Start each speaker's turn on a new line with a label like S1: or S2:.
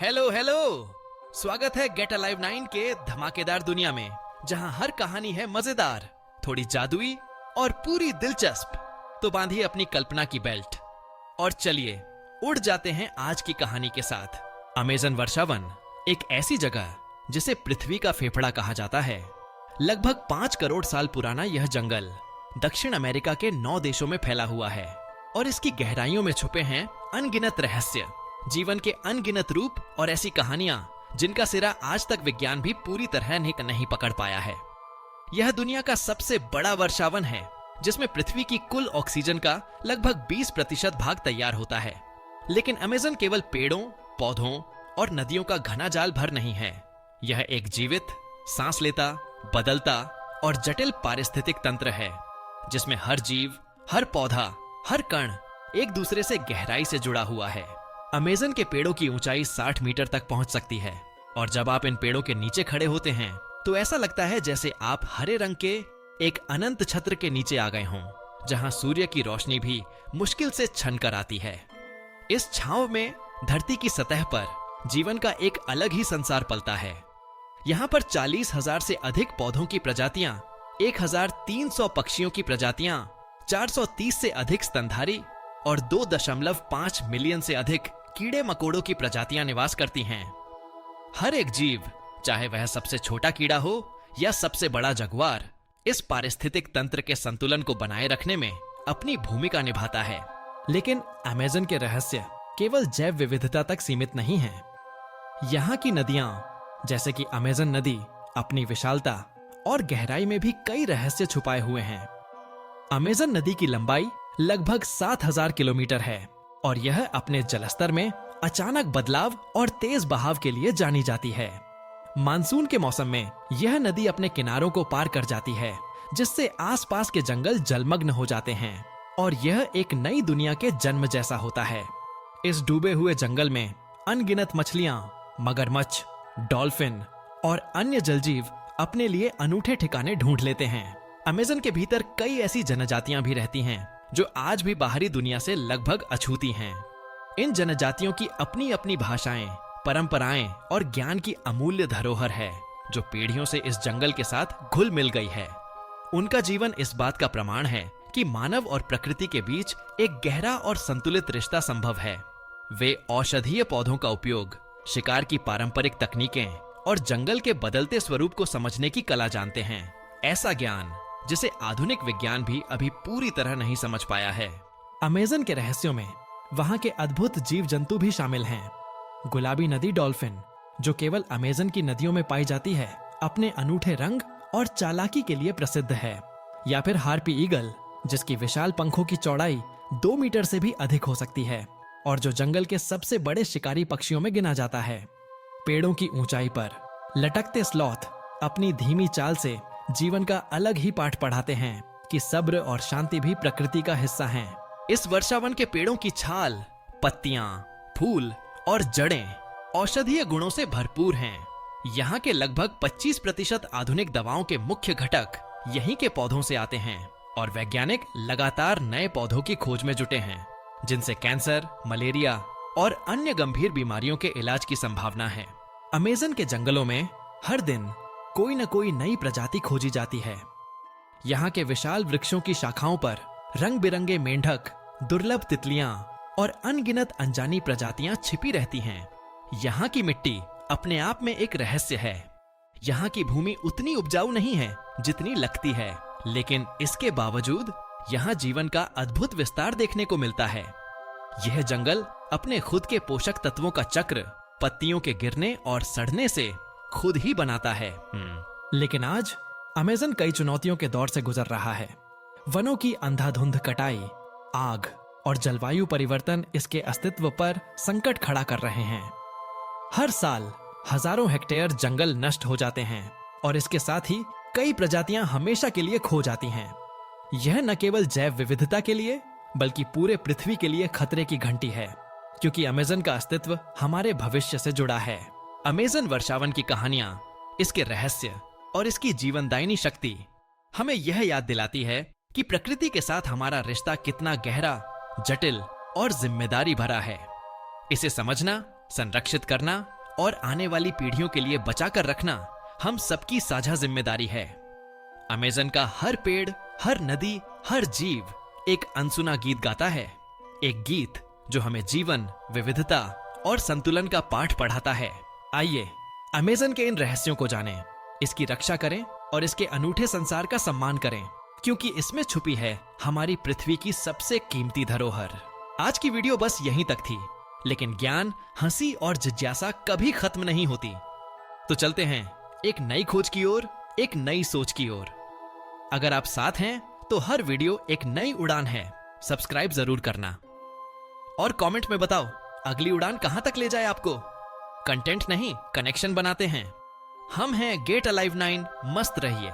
S1: Hello hello. स्वागत है gate alive 9 के धमाकेदार दुनिया में, जहां हर कहानी है मजेदार, थोड़ी जादुई और पूरी दिलचस्प। तो बांधिए अपनी कल्पना की बेल्ट और चलिए उड़ जाते हैं आज की कहानी के साथ। अमेज़न वर्षावन एक ऐसी जगह जिसे पृथ्वी का फेफड़ा कहा जाता है। लगभग 5 करोड़ साल पुराना यह जंगल दक्षिण अमेरिका के 9 देशों में फैला हुआ है और इसकी गहराइयों में छुपे हैं अनगिनत रहस्य, जीवन के अनगिनत रूप और ऐसी कहानियां जिनका सिरा आज तक विज्ञान भी पूरी तरह नहीं पकड़ पाया है। यह दुनिया का सबसे बड़ा वर्षावन है, जिसमें पृथ्वी की कुल ऑक्सीजन का लगभग 20% भाग तैयार होता है। लेकिन अमेज़न केवल पेड़ों, पौधों और नदियों का घना जाल भर नहीं है। यह एक जीवित, सांस लेता, बदलता और जटिल पारिस्थितिक तंत्र है, जिसमें हर जीव, हर पौधा, हर कण एक दूसरे से गहराई से जुड़ा हुआ है। अमेज़न के पेड़ों की ऊंचाई 60 मीटर तक पहुंच सकती है और जब आप इन पेड़ों के नीचे खड़े होते हैं तो ऐसा लगता है जैसे आप हरे रंग के एक अनंत छत्र के नीचे आ गए हों, जहां सूर्य की रोशनी भी मुश्किल से छन कर आती है। इस छांव में धरती की सतह पर जीवन का एक अलग ही संसार पलता है। यहाँ पर 40,000 से अधिक पौधों की प्रजातियां, 1,300 पक्षियों की प्रजातियां, 430 से अधिक स्तनधारी और 2.5 मिलियन से अधिक कीड़े मकोड़ों की प्रजातियां निवास करती हैं। हर एक जीव, चाहे वह सबसे छोटा कीड़ा हो या सबसे बड़ा जगुआर, इस पारिस्थितिक तंत्र के संतुलन को बनाए रखने में अपनी भूमिका निभाता है। लेकिन अमेज़न के रहस्य केवल जैव विविधता तक सीमित नहीं हैं। यहाँ की नदियां, जैसे कि अमेज़न नदी, अपनी विशालता और गहराई में भी कई रहस्य छुपाए हुए हैं। अमेज़न नदी की लंबाई लगभग 7,000 किलोमीटर है और यह अपने जलस्तर में अचानक बदलाव और तेज बहाव के लिए जानी जाती है। मानसून के मौसम में यह नदी अपने किनारों को पार कर जाती है, जिससे आसपास के जंगल जलमग्न हो जाते हैं और यह एक नई दुनिया के जन्म जैसा होता है। इस डूबे हुए जंगल में अनगिनत मछलियां, मगरमच्छ, डॉल्फिन और अन्य जलजीव अपने लिए अनूठे ठिकाने ढूंढ लेते हैं। अमेज़न के भीतर कई ऐसी जनजातियां भी रहती हैं जो आज भी बाहरी दुनिया से लगभग अछूती हैं। इन जनजातियों की अपनी अपनी भाषाएं, परंपराएं और ज्ञान की अमूल्य धरोहर है, जो पीढ़ियों से इस जंगल के साथ घुल मिल गई है। उनका जीवन इस बात का प्रमाण है कि मानव और प्रकृति के बीच एक गहरा और संतुलित रिश्ता संभव है। वे औषधीय पौधों का उपयोग, शिकार की पारंपरिक तकनीकें और जंगल के बदलते स्वरूप को समझने की कला जानते हैं। ऐसा ज्ञान जिसे आधुनिक विज्ञान भी अभी पूरी तरह नहीं समझ पाया है। अमेज़न के रहस्यों में वहां के अद्भुत जीव जंतु भी शामिल हैं। गुलाबी नदी डॉल्फिन, जो केवल अमेज़न की नदियों में पाई जाती है, अपने अनूठे रंग और चालाकी के लिए प्रसिद्ध है। या फिर हार्पी ईगल, जिसकी विशाल पंखों की चौड़ाई 2 मीटर से भी अधिक हो सकती है और जो जंगल के सबसे बड़े शिकारी पक्षियों में गिना जाता है। पेड़ों की ऊंचाई पर लटकते स्लॉथ अपनी धीमी चाल से जीवन का अलग ही पाठ पढ़ाते हैं कि सब्र और शांति भी प्रकृति का हिस्सा हैं। इस वर्षावन के पेड़ों की छाल, पत्तियां, फूल और जड़ें औषधीय गुणों से भरपूर हैं। यहाँ के लगभग 25% आधुनिक दवाओं के मुख्य घटक यहीं के पौधों से आते हैं और वैज्ञानिक लगातार नए पौधों की खोज में जुटे हैं, जिनसे कैंसर, मलेरिया और अन्य गंभीर बीमारियों के इलाज की संभावना है। अमेज़न के जंगलों में हर दिन कोई न कोई नई प्रजाति खोजी जाती है। यहाँ के विशाल वृक्षों की शाखाओं पर रंग बिरंगे मेंढक, दुर्लभ तितलियां और अनगिनत अनजानी प्रजातियां छिपी रहती हैं। यहाँ की मिट्टी अपने आप में एक रहस्य है। यहाँ की भूमि उतनी उपजाऊ नहीं है जितनी लगती है, लेकिन इसके बावजूद यहाँ जीवन का अद्भुत विस्तार देखने को मिलता है। यह जंगल अपने खुद के पोषक तत्वों का चक्र पत्तियों के गिरने और सड़ने से खुद ही बनाता है। लेकिन आज अमेज़न कई चुनौतियों के दौर से गुजर रहा है। वनों की अंधाधुंध कटाई, आग और जलवायु परिवर्तन इसके अस्तित्व पर संकट खड़ा कर रहे हैं। हर साल हजारों हेक्टेयर जंगल नष्ट हो जाते हैं और इसके साथ ही कई प्रजातियां हमेशा के लिए खो जाती हैं। यह न केवल जैव विविधता के लिए बल्कि पूरे पृथ्वी के लिए खतरे की घंटी है, क्योंकि अमेज़न का अस्तित्व हमारे भविष्य से जुड़ा है। अमेज़न वर्षावन की कहानियां, इसके रहस्य और इसकी जीवनदायिनी शक्ति हमें यह याद दिलाती है कि प्रकृति के साथ हमारा रिश्ता कितना गहरा, जटिल और जिम्मेदारी भरा है। इसे समझना संरक्षित करना और आने वाली पीढ़ियों के लिए बचा कर रखना हम सबकी साझा जिम्मेदारी है। अमेज़न का हर पेड़, हर नदी, हर जीव एक अनसुना गीत गाता है, एक गीत जो हमें जीवन, विविधता और संतुलन का पाठ पढ़ाता है। आइए अमेज़न के इन रहस्यों को जानें, इसकी रक्षा करें और इसके अनूठे संसार का सम्मान करें, क्योंकि इसमें छुपी है हमारी पृथ्वी की सबसे कीमती धरोहर। आज की वीडियो बस यहीं तक थी, लेकिन ज्ञान, हंसी और जिज्ञासा कभी खत्म नहीं होती। तो चलते हैं एक नई खोज की ओर, एक नई सोच की ओर। अगर आप साथ हैं तो हर वीडियो एक नई उड़ान है। सब्सक्राइब जरूर करना और कमेंट में बताओ अगली उड़ान कहां तक ले जाए आपको। कंटेंट नहीं, कनेक्शन बनाते हैं। हम हैं गेट अलाइव 9। मस्त रहिए।